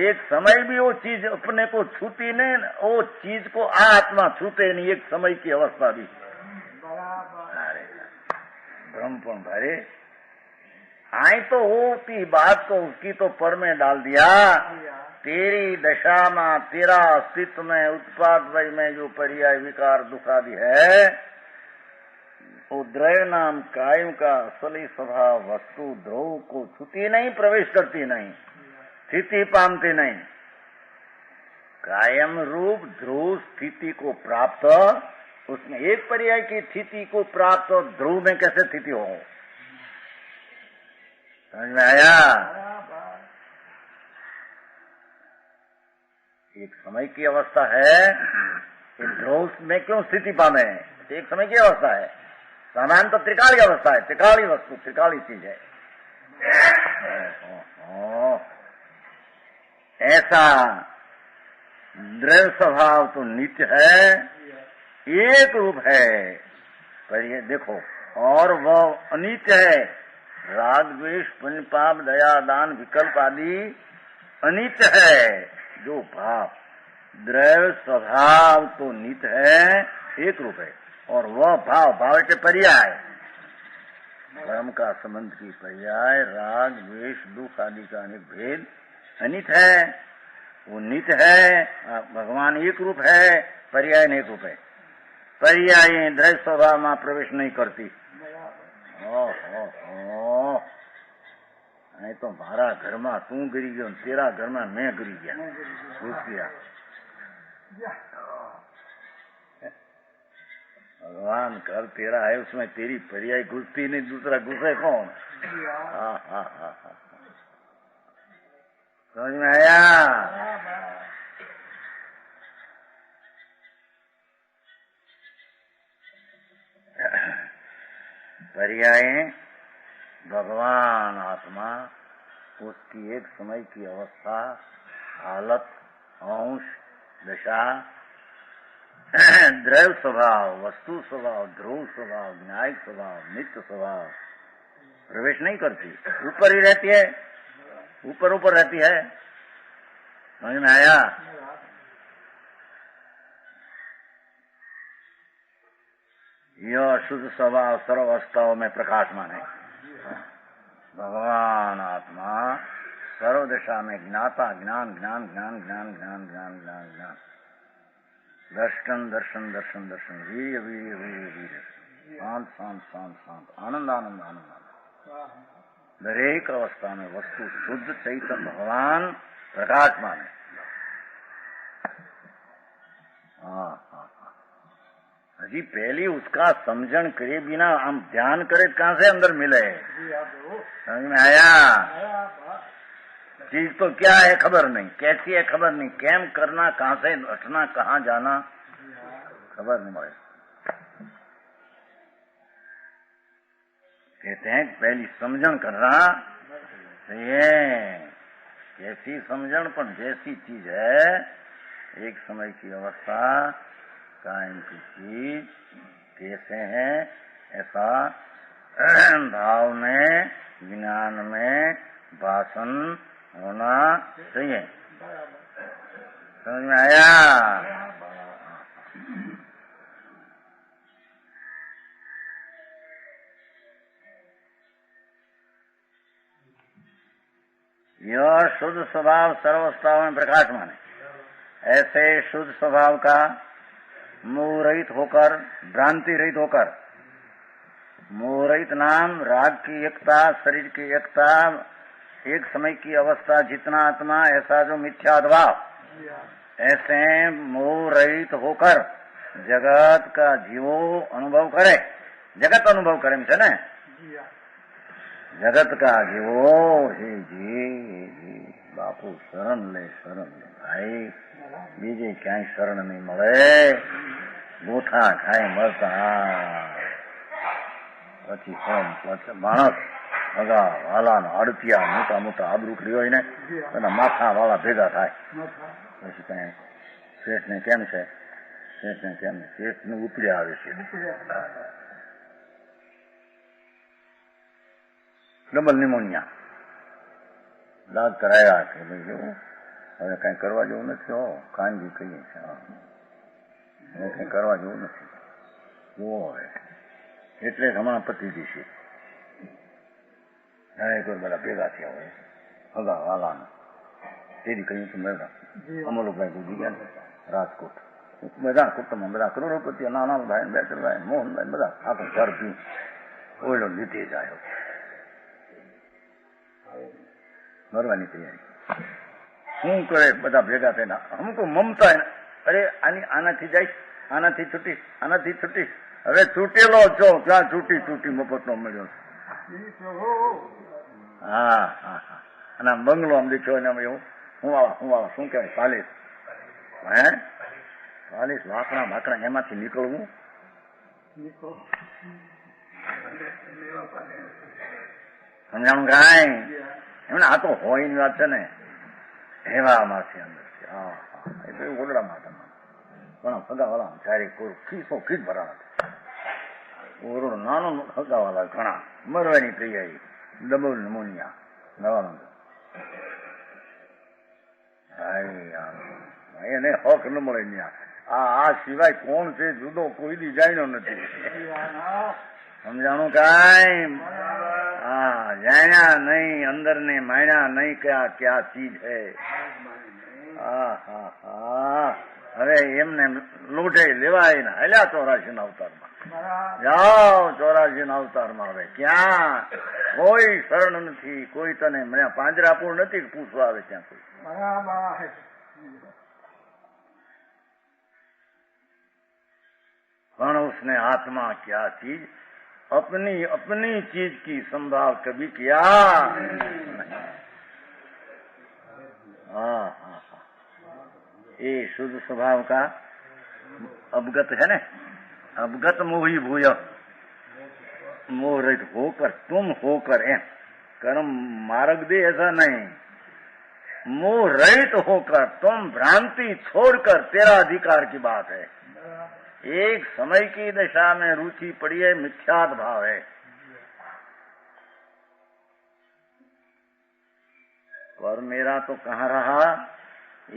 एक समय भी वो चीज अपने को छूती नहीं, वो चीज को आत्मा छूते नहीं. एक समय की अवस्था भी. अरे ब्रह्मपण भरे आई तो होती बात को उसकी तो पर में डाल दिया. तेरी दशा में, तेरा अस्तित्व में, उत्पाद वय में जो पर्याय विकार दुख आदि है, वो द्रव्य नाम कायम का असली स्वभाव वस्तु ध्रुव को छूती नहीं, प्रवेश करती नहीं, स्थिति पामती नहीं. कायम रूप ध्रुव स्थिति को प्राप्त, उसमें एक पर्याय की स्थिति को प्राप्त ध्रुव में कैसे स्थिति हो? समझ में आया? एक समय की अवस्था है, ये ध्रुव में क्यों स्थिति पामे है? एक समय की अवस्था है। सामान्य तो त्रिकाली अवस्था है, त्रिकाली वस्तु, त्रिकाली चीज है। ऐसा द्रव्य स्वभाव तो नित्य है, एक रूप है, पर ये देखो, और वह अनित्य है। राग द्वेष पुण्य पाप दया दान विकल्प आदि अनित्य है। जो भाव द्रव्य स्वभाव तो नित्य है, एक रूप है, और वह भाव के पर्याय, कर्म का संबंध की पर्याय, राग द्वेष दुख आदि का अनेक भेद अनित्य है, वो नित्य है। भगवान एक रूप है, पर्याय अनेक रूप है। पर्याय द्रव्य स्वभाव में प्रवेश नहीं करती। नहीं तो मारा घर में तू गिरी गयो, तेरा घर में मैं गिरी गया, घुस गया। भगवान घर तेरा है, उसमें तेरी पर्याय घुसती नहीं, दूसरा घुसे कौन? समझ में आया? पर्याय भगवान आत्मा, उसकी एक समय की अवस्था, हालत, अंश, दशा, द्रव्य स्वभाव, वस्तु स्वभाव, ध्रुव स्वभाव, न्यायिक स्वभाव, नित्य स्वभाव प्रवेश नहीं करती, ऊपर ही रहती है, ऊपर ऊपर रहती है। समझ में आया? यह शुद्ध स्वभाव सर्व अवस्थाओं में प्रकाशमान है। भगवान आत्मा सर्व दशा में ज्ञाता, ज्ञान ज्ञान ज्ञान ज्ञान ज्ञान ज्ञान ज्ञान ज्ञान, दर्शन दर्शन दर्शन दर्शन, वीर्य वीर्य वीर्य वीर्य, शांत शांत शांत शांत, आनंद आनंद आनंद। दरेक अवस्था में वस्तु शुद्ध चैतन्य भगवान प्रकाशमान है। हजी पहली उसका समझन करे बिना हम ध्यान करे, कहां से अंदर मिले? समझ में आया? चीज तो क्या है खबर नहीं, कैसी है खबर नहीं, कैम करना, कहां से हटना, कहां जाना खबर नहीं पड़े। कहते हैं पहली समझन करना ये कैसी समझन, पर जैसी चीज है, एक समय की अवस्था, कायम की चीज कैसे है, ऐसा भाव में, ज्ञान में भाषण होना चाहिए। समझ में आया? यह शुद्ध स्वभाव सर्वावस्थाओं में प्रकाशमान है। ऐसे शुद्ध स्वभाव का मोह रहित होकर, भ्रांति रहित होकर, मोह रहित नाम राग की एकता, शरीर की एकता, एक समय की अवस्था, जितना आत्मा ऐसा जो मिथ्याद्भाव, ऐसे मोह रहित होकर जगत का जीवो अनुभव करे, जगत अनुभव करे मिसे ने, जगत का जीवो हे जी बापू शरण ले भाई, बीजे क्या शरण नहीं मळे, गोथा खाए मरता પછી માણસ હગા વાલા અડતિયા મોટા મોટા આબરૂ કરી હોય ને એના માથા વાળા ભેગા થાય, પછી કઈ શેઠ ને કેમ છે, શેઠ ને કેમ, શેઠ ને ઉપડ્યા આવે છે, ડબલ નિમોનિયા, દાદ કરાયા છે ભાઈ, જેવું હવે કઈ કરવા જેવું નથી, હો કાનજી કહીએ છે, હવે કઈ કરવા જેવું નથી, જુઓ હવે એટલે હમણાં પતી જશે, કોઈ બધા ભેગા થયા હોય હગા વાલા, તેથી કહ્યું તો બધા અમલુભાઈ ગુજી ગયા રાજકોટ, બધા કુટુંબમાં બધા કરોડોપતિ, નાનાભાઈ, બેચરભાઈ, મોહનભાઈ, બધા આખું ઘર પી ઓયલો લીધે જ આવ્યો, મરવાની તૈયારી, શું કરે બધા ભેગા થઈને, હમકો મમતા, અરે આનાથી જાય, આનાથી છૂટી, આનાથી છૂટી, હવે છૂટેલો છો ત્યાં છૂટી મફત નો મળ્યો, હા હા હા, અને આમ બંગલો આમ દેખ્યો ને એવું, હું વાળા શું કહેવાય, પાલેસ, હે 40 લાકડા બાકડા એમાંથી નીકળવું સમજાણું કાંઈ એમને આ તો હોય ની વાત છે ને એવામાંથી અંદર છે. હા હા એ તો ઓરડા માટે ઘણા ફગાવાળા જ્યારે કોઈ ખીસો ખીચ ભરાણા ઓરડો નાનો ફગાવાળા ઘણા મરવાની તૈયારી ડબલ નમોનિયા નવા એને હક ન મળે ત્યાં આ સિવાય કોણ છે જુદો કોઈ દી જાણ્યો નથી. સમજાણું કાંઈ? હા જાણ્યા નહીં અંદર ને માણ્યા નહીં ક્યાં ક્યાં ચીજ હે. હા હા હા હવે એમને લોઢે લેવાય ને હલ્યા 84 ના અવતારમાં જાઓ 84 ના અવતારમાં. હવે ક્યાં કોઈ શરણ નથી, કોઈ તને મને પાંજરાપુર નથી પૂછવા આવે ત્યાં કોઈ. પણ उसने आत्मा क्या चीज अपनी अपनी चीज की संभाल कभी किया. हाँ हाँ ये शुद्ध स्वभाव का अवगत है ना. अवगत मोही भूय मोह रहित होकर तुम होकर एम कर्म मार्ग दे ऐसा नहीं. मोह रहित होकर तुम भ्रांति छोड़कर तेरा अधिकार की बात है. एक समय की दशा में रुचि पड़ी है, मिथ्यात भाव है. पर मेरा तो कहाँ रहा.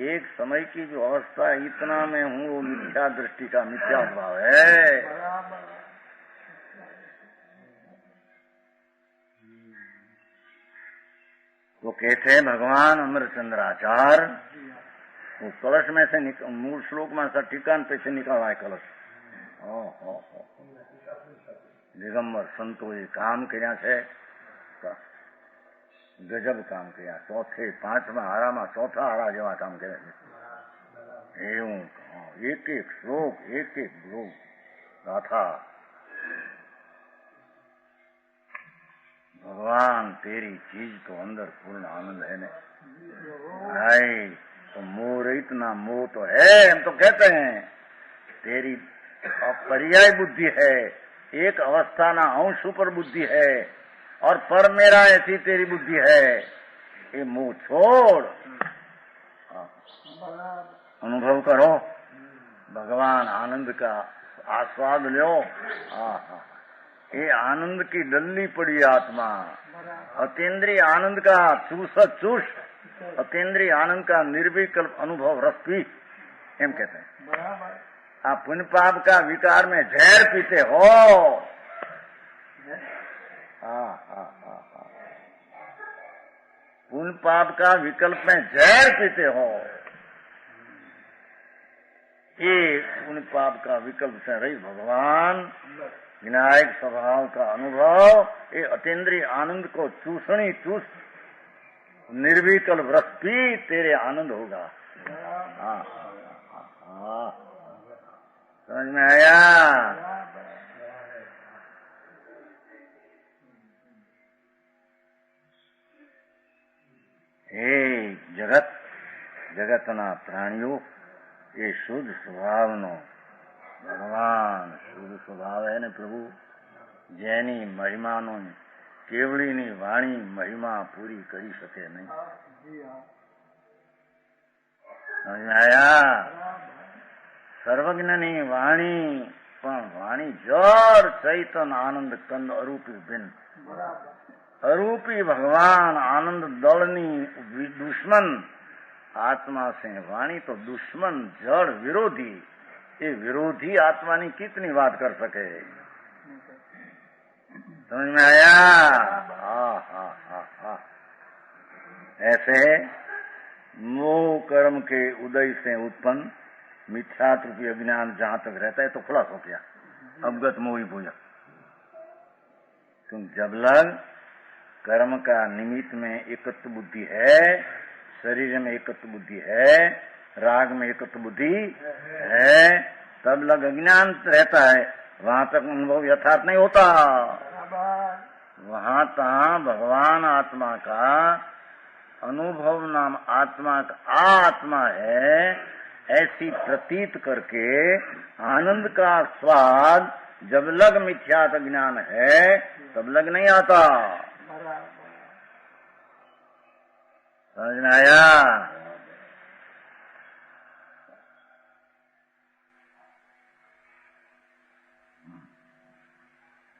एक समय की जो अवस्था इतना में हूँ वो मिथ्या दृष्टि का मिथ्यात भाव है. तो कहते हैं भगवान अमरचंद्राचार्य वो कलश में से मूल श्लोक में से ठिकान पे से निकाला है कलश. दिगंबर संतो ये काम કર્યા છે ગજબ કામ કર્યા. ચોથે પાંચમા હારામાં ચોથા હારા જેવા કામ કર્યા છે. એવું એક એક શ્લોક એક એક શ્લોક ગાથા. भगवान तेरी चीज तो अंदर पूर्ण आनंद है ने. हाय तो मोह रहित ना मोह तो है. हम तो कहते हैं तेरी पर्याय बुद्धि है, एक अवस्था ना अंश ऊपर बुद्धि है और पर मेरा ऐसी तेरी बुद्धि है. ये मोह छोड़ अनुभव करो, भगवान आनंद का आस्वाद लो. ये आनंद की डलनी पड़ी आत्मा. अतीन्द्रिय आनंद का चूस चूस, अतीन्द्रिय आनंद का निर्विकल्प अनुभव रस पी. एम कहते हैं आप पुण्य पाप का विकार में जहर पीते हो. पुण्य पाप का विकल्प में जहर पीते हो. ये पुण्य पाप का विकल्प से रही भगवान विनायक स्वभाव का अनुभव. ये अतीन्द्रिय आनंद को चूसनी चूस निर्विकल्प रस पी तेरे आनंद होगा. हाँ हाँ समझ में आया. हे जगत जगतना प्राणियों ये शुद्ध स्वभाव नो ભગવાન શુદ્ધ સ્વભાવ હે ને પ્રભુ. જેની મહિમાનો કેવળીની વાણી મહિમા પૂરી કરી શકે નહીં. સમજાયા. સર્વજ્ઞની વાણી પણ વાણી જળ ચૈતન આનંદ કંદ અરૂપી ભિન્ન. અરૂપી ભગવાન આનંદ દળની દુશ્મન આત્મા से વાણી તો દુશ્મન જળ વિરોધી. ये विरोधी आत्मा की कितनी बात कर सके. समझ में आया. हाँ हाँ हाँ हाँ ऐसे मोह कर्म के उदय से उत्पन्न मिथ्यात रूपी अज्ञान जहां तक रहता है तो खुलास हो गया. अवगत मोही भूया. क्योंकि जब लग कर्म का निमित्त में एकत्व बुद्धि है, शरीर में एकत्व बुद्धि है, राग में एकत्व बुद्धि है, तब लग अज्ञान रहता है. वहां तक अनुभव यथार्थ नहीं होता. वहां तक भगवान आत्मा का अनुभव नाम आत्मा का आत्मा है. ऐसी प्रतीत करके आनंद का स्वाद जब लग मिथ्यात्व ज्ञान है तब लग नहीं आता। समझ में आया?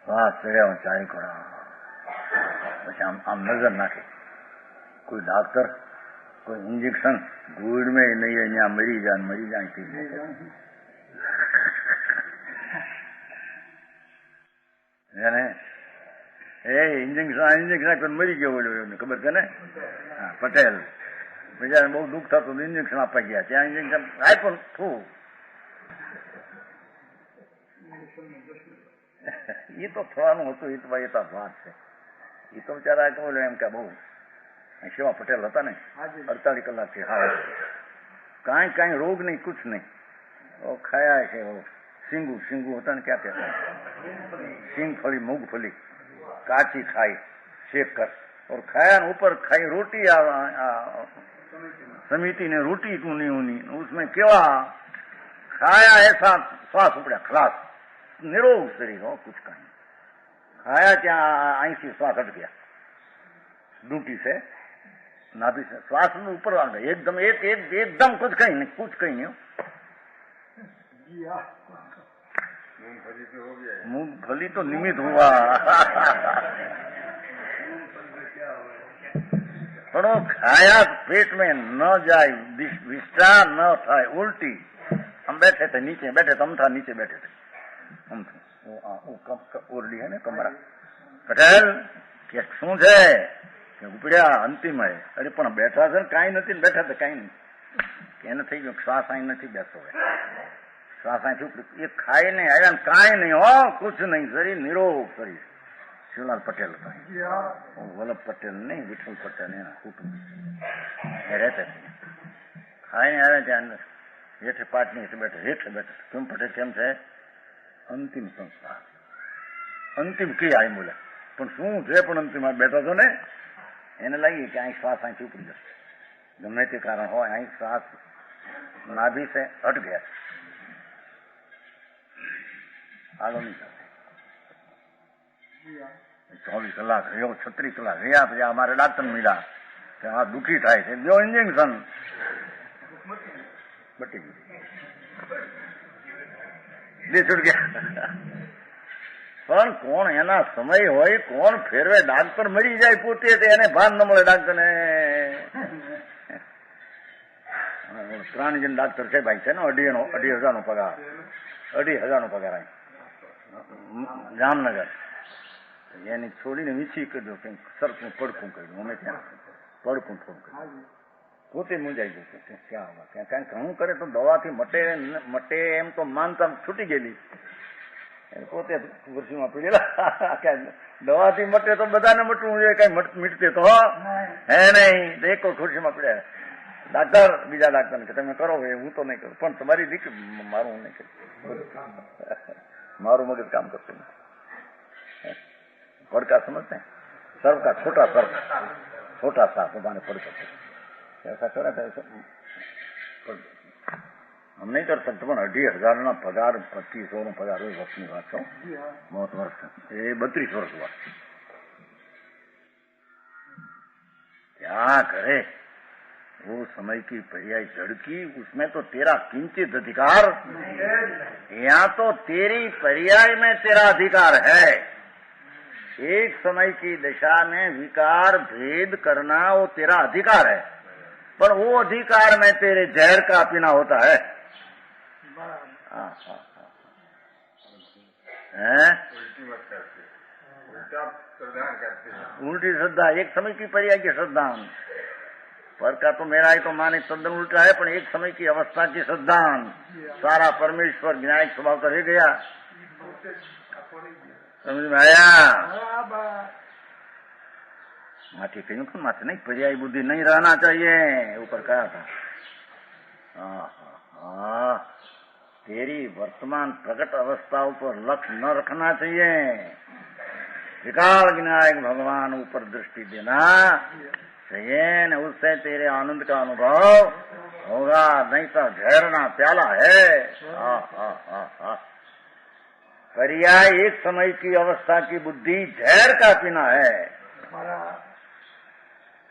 श्वास चढ़्या चारी को પછી આમ નજર નાખે કોઈ ડાક્ટર કોઈ ઇન્જેક્શન ગુડ में नहीं અહીંયા મરી જાય એને ઇન્જેક્શન મરી ગયો બોલ્યો ખબર છે ને? હા, પટેલ બીજા બહુ દુઃખ થતું ઇન્જેક્શન આપવા ગયા ત્યાં ઇન્જેક્શન આપ્યું થું એ તો થવાનું હતું. એ તો ભાઈ એ તો વાત છે. એ તો બિચારા બોલે એમ કે બહુ શિવા પટેલ હતા ને 48 કલાકથી હા કાંઈ રોગ નહીં કુછ નહીં ખાયા છે સિંગુ હતા ને ક્યાં કહેતા સિંગફળી मूंगफली काची खाई शेक कर और खाया ऊपर खाई रोटी समिति ने रोटी ऊनी उसमें केवा खाया ऐसा श्वास उपड़ा खलास निरोग शरीर हो कुछ का नहीं खाया क्या आई से श्वास हट गया ड्यूटी से नाभि से श्वास में ऊपर आ गया एकदम कुछ कहीं नहीं मूंगफली तो निमित्त हुआ પણ ખાયા પેટ में न जाए विष्टा न થાય उल्टी हम बैठे थे नीचे बैठे तुम था नीचे बैठे थे हम ओरडी है ने कमरा पटेल કે શું છે કે ઉપડ્યા અંતિમ હે અરે પણ બેઠા છે કાંઈ નથી બેઠા તો કાંઈ નહીં કે એને થઈ ગયું શ્વાસ અહીં નથી બેસતો હોય શ્વાસ અહીંથી ઉપડી એ ખાઈ નહીં આવ્યા કાંઈ નહીં હો કુછ નહીં શરીર નિરોગ શરીર शिवलाल पटेल था वल्लभ पटेल नहीं विठल पटेल है कुटुंब रहते थे खाए आवे ત્યાં हेठे पाटनी बैठे केम पटेल केम છે अंतिम संस्कार अंतिम की आई बोले पण શું છે પણ અંતિમ બેઠો છો ને એને લાગી કે અહીં શ્વાસ અહીંથી ઉપડી જશે ગમે તે કારણ હોય અહીં શ્વાસ नाभि से हट गया आलो नहीं सकते 24 કલાક રહ્યો 36 કલાક રહ્યા પછી અમારે ડાક્ટર મળ્યા કે આ દુઃખી થાય છે જો ઇન્જેક્શન બટી બે છૂટ ગયા પણ કોણ એના સમય હોય કોણ ફેરવે ડાક્ટર મરી જાય પોતે એને ભાન ન મળે ડાક્ટરને પ્રાણીજન ડાક્ટર છે ભાઈ છે ને 2,500 પગાર 2,500 પગાર જામનગર એની છોડીને વીછી કર્યો કે સરખું પડખું કર્યું અમે ત્યાં પડખું થોડું કર્યું પોતે મૂંઝાઈ ગયું કે ક્યાં ત્યાં કાંઈ ઘણું કરે તો દવાથી મટે એમ તો માનતા છૂટી ગયેલી પોતે ખુરશીમાં પીડેલા દવાથી મટે તો બધાને મટવું જોઈએ કઈ મીટતે તો હે નહીં એક ખુરશીમાં પીડ્યા ડાક્ટર બીજા ડાક્ટરને કે તમે કરો હું તો નહીં કરું પણ તમારી દીકરી મારું હું નહીં કરું મારું મગજ કામ કરતું નથી पड़का समझते हैं सर्व का छोटा सा हमारे पड़का ऐसा करा था हम नहीं कर सकते પણ 2,500 पगार 2500 पगार वर्षની વાત છે बहुत वर्ष ये 32 वर्ष हुआ क्या करे वो समय की पर्याय झड़की उसमें तो तेरा किंचित अधिकार यहाँ तो तेरी पर्याय में तेरा अधिकार है एक समय की दशा में विकार भेद करना वो तेरा अधिकार है पर वो अधिकार में तेरे जहर का पीना होता है उल्टी श्रद्धा एक समय की पर्याय की श्रद्धा पर का तो मेरा ही तो माने तद्दन उल्टा है पर एक समय की अवस्था की श्रद्धा सारा परमेश्वर न्यायिक स्वभाव तो रह गया समझ में आया माटी कहीं पर मात्र नहीं पर्याय बुद्धि नहीं रहना चाहिए ऊपर कहा था तेरी वर्तमान प्रकट अवस्थाओं पर लक्ष्य न रखना चाहिए विकाल विनायक भगवान ऊपर दृष्टि देना चाहिए न, उससे तेरे आनंद का अनुभव होगा, नहीं तो झरना प्याला है। पर्याय एक समय की अवस्था की बुद्धि झहर का पीना है।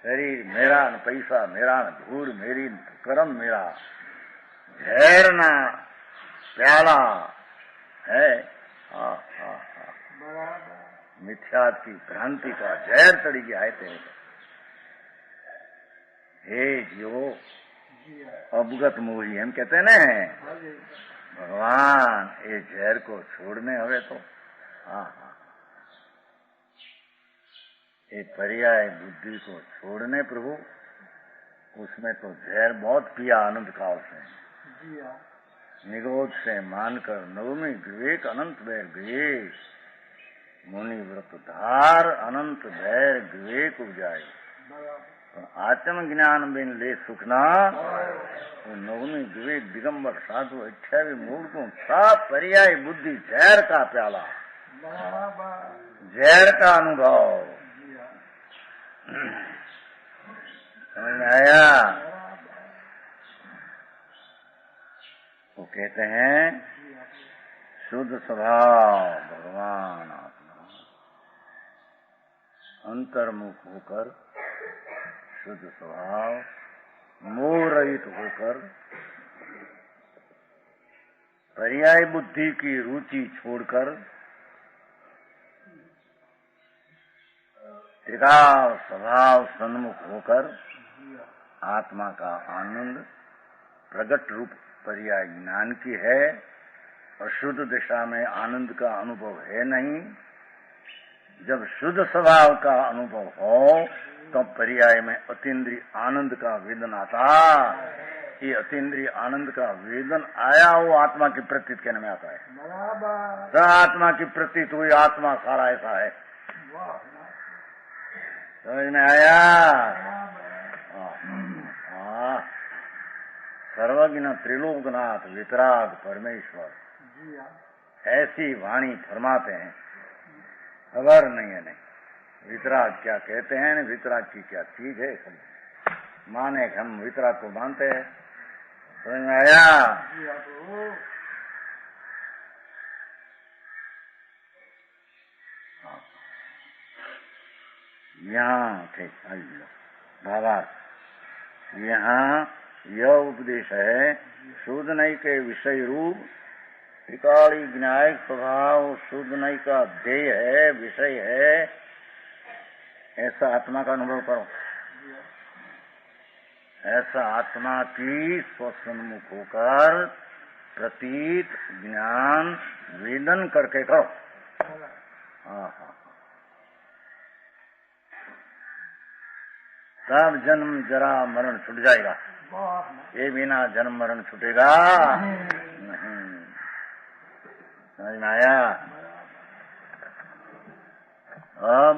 शरीर मेरा न पैसा मेरा न धूल मेरी न कर्म मेरा, झरना प्याला है। मिथ्यात की भ्रांति का जहर चढ़ी गया है तेरे को। हे जीवो अवगत मोही हम कहते हैं न, भगवान ये जहर को छोड़ने हवे तो ये पर्याय बुद्धि को छोड़ने प्रभु, उसमें तो जहर बहुत पिया आनंद काल से, निगोद से मानकर नवमी विवेक अनंत बैर गए, मुनि व्रत धार अनंत बैर विवेक उपजाए, आत्म ज्ञान बिन ले सुखना, वो नवमी विवेक दिगंबर साधु 28 मूर्खों सब पर्याय बुद्धि जहर का प्याला, जहर का अनुभव समझ में आया। वो कहते हैं शुद्ध स्वभाव भगवान आत्मा, अंतर्मुख होकर शुद्ध स्वभाव, मोह रहित होकर पर्याय बुद्धि की रुचि छोड़कर त्रिकाल स्वभाव सन्मुख होकर आत्मा का आनंद प्रगट रूप पर्याय ज्ञान की है। अशुद्ध दिशा में आनंद का अनुभव है नहीं। जब शुद्ध स्वभाव का अनुभव हो तो पर्याय में अतीन्द्रिय आनंद का वेदन आता। ये अतीन्द्रिय आनंद का वेदन आया वो आत्मा की प्रतीत कहने में आता है। तो आत्मा की प्रतीत हुई आत्मा सारा ऐसा है, समझ में आया। सर्वज्ञ त्रिलोकनाथ वितराग परमेश्वर ऐसी वाणी फरमाते हैं, खबर नहीं है नहीं वितराग क्या कहते हैं, वितराग की क्या चीज है, माने हम वितराग को मानते हैं। समझ में आया। यहाँ थे बाबा, यहाँ यह उपदेश है शुद्ध नई के विषय रूप त्रिकाली ज्ञायक स्वभाव, शुद्ध नई का ध्येय है, विषय है, ऐसा आत्मा का अनुभव करो। ऐसा आत्मा की स्वसन्मुख होकर प्रतीत ज्ञान वेदन करके करो। तब जन्म जरा मरण छूट जाएगा। ये बिना जन्म मरण छूटेगा नहीं। समझ में आया। अब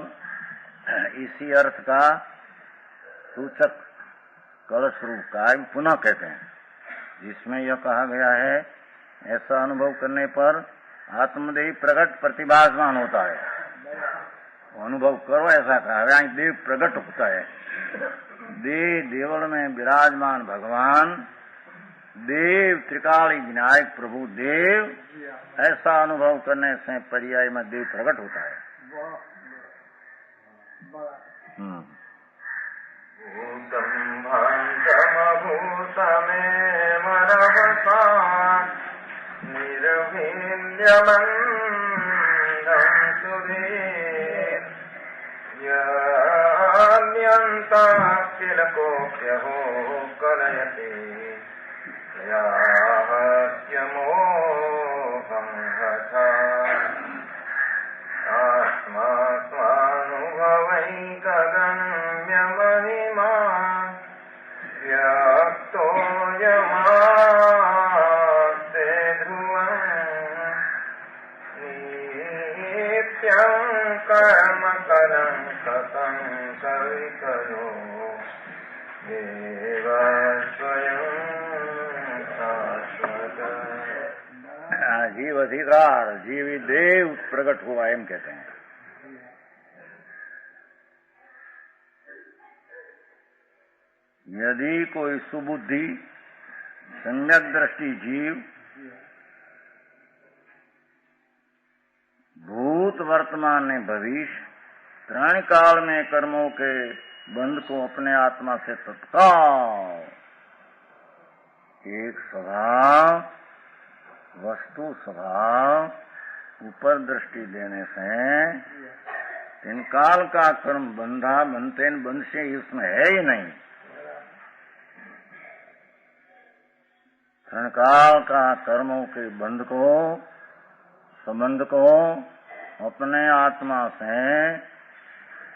इसी अर्थ का सूचक कलश रूप का पुनः कहते हैं, जिसमें यह कहा गया है ऐसा अनुभव करने पर आत्मदेह प्रकट प्रतिभासमान होता है। अनुभव करो ऐसा कहा, देव प्रकट होता है। देव देवल में विराजमान भगवान, देव त्रिकाली विनायक प्रभु देव, ऐसा अनुभव करने से पर्याय में देव प्रकट होता है। भूतम भूतमे मरवसान निर्भिन्यमंदं सुधीर यन्यन्ता किलकोप्यहो कलयते याह्यमोहं हठा आत्मा स्वानुभवैकगम्य महिमा व्यक्तोऽयमास्ते ध्रुवम् नित्यं कर्म कलङ्कतं कविकरो देव स्वयं शाश्वत। जीव अधिकार जीवी देव प्रकट हुआ एम कहते हैं। यदि कोई सुबुद्धि सम्यक दृष्टि जीव भूत वर्तमान ने भविष्य त्राण काल में कर्मों के बंध को अपने आत्मा से तत्काल एक स्वभाव वस्तु स्वभाव ऊपर दृष्टि देने से तीन काल का कर्म बंधा बनते बंध से इसमें है ही नहीं। तीन काल का कर्मों के बंध को संबंध को अपने आत्मा से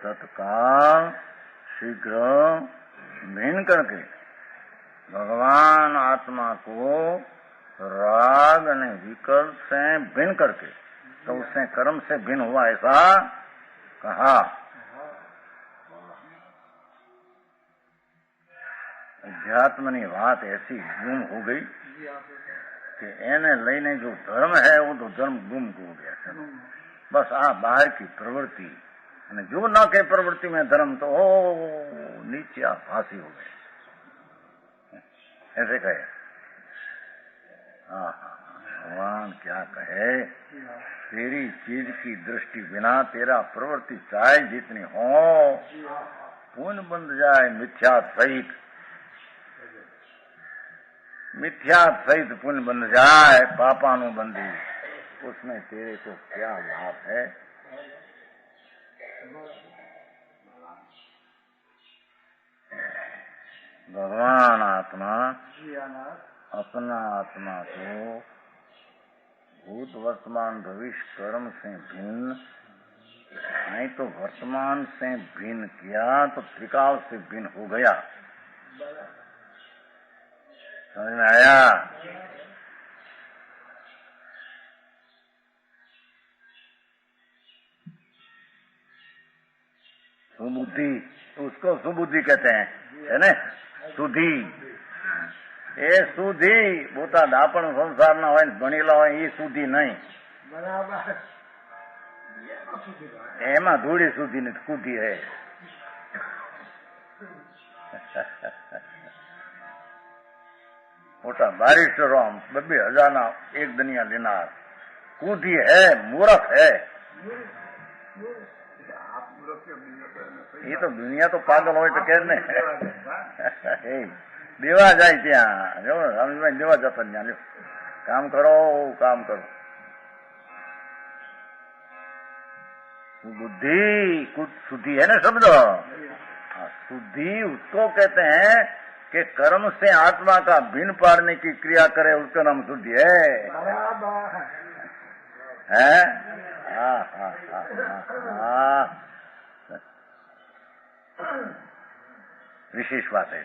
तत्काल शीघ्र भिन्न करके भगवान आत्मा को राग ने विकल्प से भिन्न करके तो उसने कर्म से भिन्न हुआ ऐसा कहा। अध्यात्म की बात ऐसी गुम हो गई कि एने लईने जो धर्म है वो तो धर्म गुम हो गया। बस बाहर की प्रवृत्ति जो न के प्रवृत्ति में धर्म तो नीचे फांसी हो गए ऐसे कहे। भगवान क्या कहे, तेरी चीज की दृष्टि बिना तेरा प्रवृत्ति चाहे जितनी हो पुण्य बंध जाए मिथ्या सहित, मिथ्या सहित पुण्य बन जाए पापानुबंधी, उसमें तेरे को क्या लाभ है। भगवान आत्मा अपना आत्मा को भूत वर्तमान भविष्य कर्म से भिन्न नहीं तो वर्तमान से भिन्न किया तो त्रिकाल से भिन्न हो गया। समझ में आया? सुबुद्धि, उसको सुबुद्धि कहते हैं, है ना? सुधी એ સુધી પોતા દાપણ સંસારના હોય ને ભણેલા હોય એ સુધી નહીં, એમાં ધૂળી સુધી ને કુદી હે। મોટા બારિસ્ટરો 2,000 ના એક દનિયા લેનાર કુદી હે, મૂર્ખ હે। એ તો દુનિયા તો પાગલ હોય તો કે ને देवा जाए त्या जो रामजी देवा जाता ત્યાં લ્યો काम करो काम करो। बुद्धि कुछ शुद्धि है ना शब्द, शुद्धि उसको कहते हैं कि कर्म से आत्मा का भिन्न पाड़ने की क्रिया करे, उसका नाम शुद्धि है। विशेष बात है।